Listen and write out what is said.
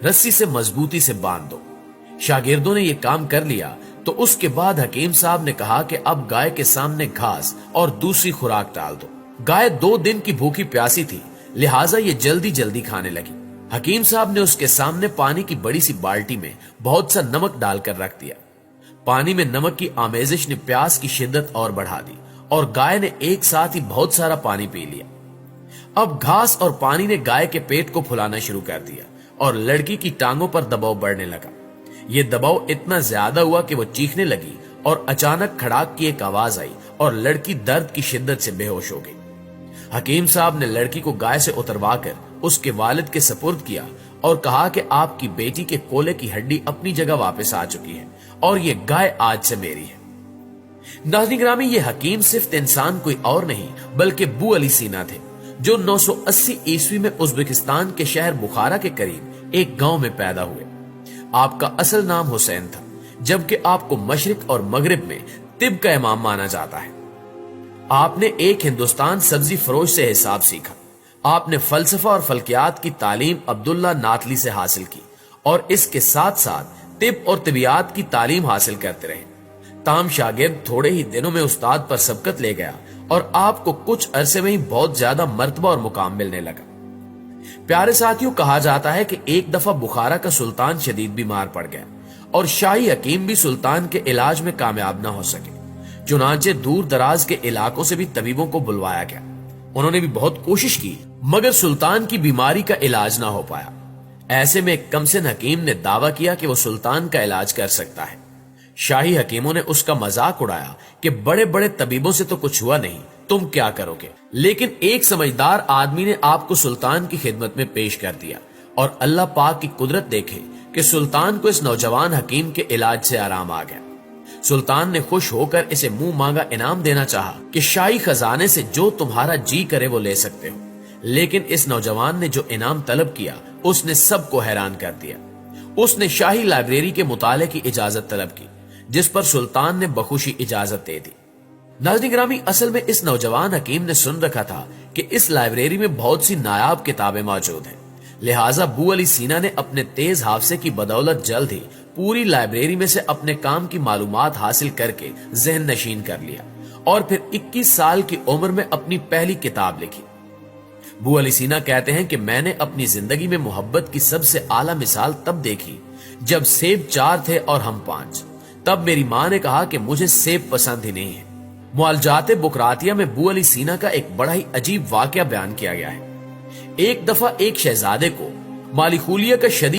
रस्सी से मजबूती से बांध दो। शागिर्दों ने यह काम कर लिया तो उसके बाद हकीम साहब ने कहा कि अब गाय के सामने घास और दूसरी खुराक डाल दो। गाय 2 दिन की भूखी प्यासी थी, लिहाजा ये जल्दी जल्दी खाने लगी। हकीम साहब ने उसके सामने पानी की बड़ी सी बाल्टी में बहुत सा नमक डालकर रख दिया। पानी में नमक की आमेजिश ने प्यास की शिद्दत और बढ़ा दी और गाय ने एक साथ ही बहुत सारा पानी पी लिया। अब घास और पानी ने गाय के पेट को फुलाना शुरू कर दिया और लड़की की टांगों पर दबाव बढ़ने लगा। ये दबाव इतना ज्यादा हुआ कि वो चीखने लगी और अचानक खड़ाक की एक आवाज आई और लड़की दर्द की शिद्दत से बेहोश हो गई। हकीम साहब ने लड़की को गाय से उतरवाकर उसके वालिद के सपुर्द किया और कहा कि आपकी बेटी के कोले की हड्डी अपनी जगह वापस आ चुकी है और ये गाय आज से मेरी है। नाज़रीन गिरामी, ये हकीम सिर्फ इंसान कोई और नहीं बल्कि बू अली सीना थे, जो 980 ईस्वी में उज्बेकिस्तान के शहर बुखारा के करीब एक गांव में पैदा हुए। आपका असल नाम हुसैन था, जबकि आपको मशरिक और मगरिब में तिब का इमाम माना जाता है। आपने एक हिंदुस्तान सब्जी फरोश से हिसाब सीखा। आपने फलसफा और फल्कियात की तालीम अब्दुल्ला नातली से हासिल की और इसके साथ साथ तिब और तिबियात की तालीम हासिल करते रहे। ताम शागिर्द थोड़े ही दिनों में उस्ताद पर सबकत ले गया और आपको कुछ अरसे में ही बहुत ज्यादा मर्तबा और मुकाम मिलने लगा। प्यारे साथियों, कहा जाता है कि एक दफा बुखारा का सुल्तान शदीद बीमार पड़ गया और शाही हकीम भी सुल्तान के इलाज में कामयाब न हो सके। चुनांचे दूर दराज के इलाकों से भी तबीबों को बुलवाया गया। उन्होंने भी बहुत कोशिश की, मगर सुल्तान की बीमारी का इलाज ना हो पाया। ऐसे में कमसिन हकीम ने दावा किया कि वो सुल्तान का इलाज कर सकता है। शाही हकीमों ने उसका मजाक उड़ाया कि बड़े बड़े तबीबों से तो कुछ हुआ नहीं, तुम क्या करोगे। लेकिन एक समझदार आदमी ने आपको सुल्तान की खिदमत में पेश कर दिया और अल्लाह पाक की कुदरत देखे कि सुल्तान को इस नौजवान हकीम के इलाज से आराम आ गया। सुल्तान ने खुश होकर इसे मुंह मांगा इनाम देना चाहा कि शाही खजाने से जो तुम्हारा जी करे वो ले सकते हो। लेकिन इस नौजवान ने जो इनाम तलब किया उसने सबको हैरान कर दिया। उसने शाही लाइब्रेरी के मुताले की इजाजत तलब की, जिस पर सुल्तान ने बखुशी इजाजत दे दी। नाज़रीन गिरामी, असल में इस नौजवान हकीम ने सुन रखा था कि इस लाइब्रेरी में बहुत सी नायाब किताबें मौजूद हैं। लिहाजा बू अली सीना ने अपने तेज हाफसे की बदौलत जल्द ही पूरी लाइब्रेरी में से अपने काम की मालूमात हासिल करके जहन नशीन कर लिया और फिर 21 साल की उम्र में अपनी पहली किताब लिखी। बू अली सीना कहते हैं कि मैंने अपनी जिंदगी में मोहब्बत की सबसे आला मिसाल तब देखी जब सेब 4 थे और हम 5। तब मेरी माँ ने कहा कि मुझे सेब पसंद ही नहीं है। मुआलजाते बुकरातिया में बू अली सीना का एक बड़ा ही अजीब वाकया बयान किया गया है। एक दफा एक शहजादे को मालिखुलिया का शदीद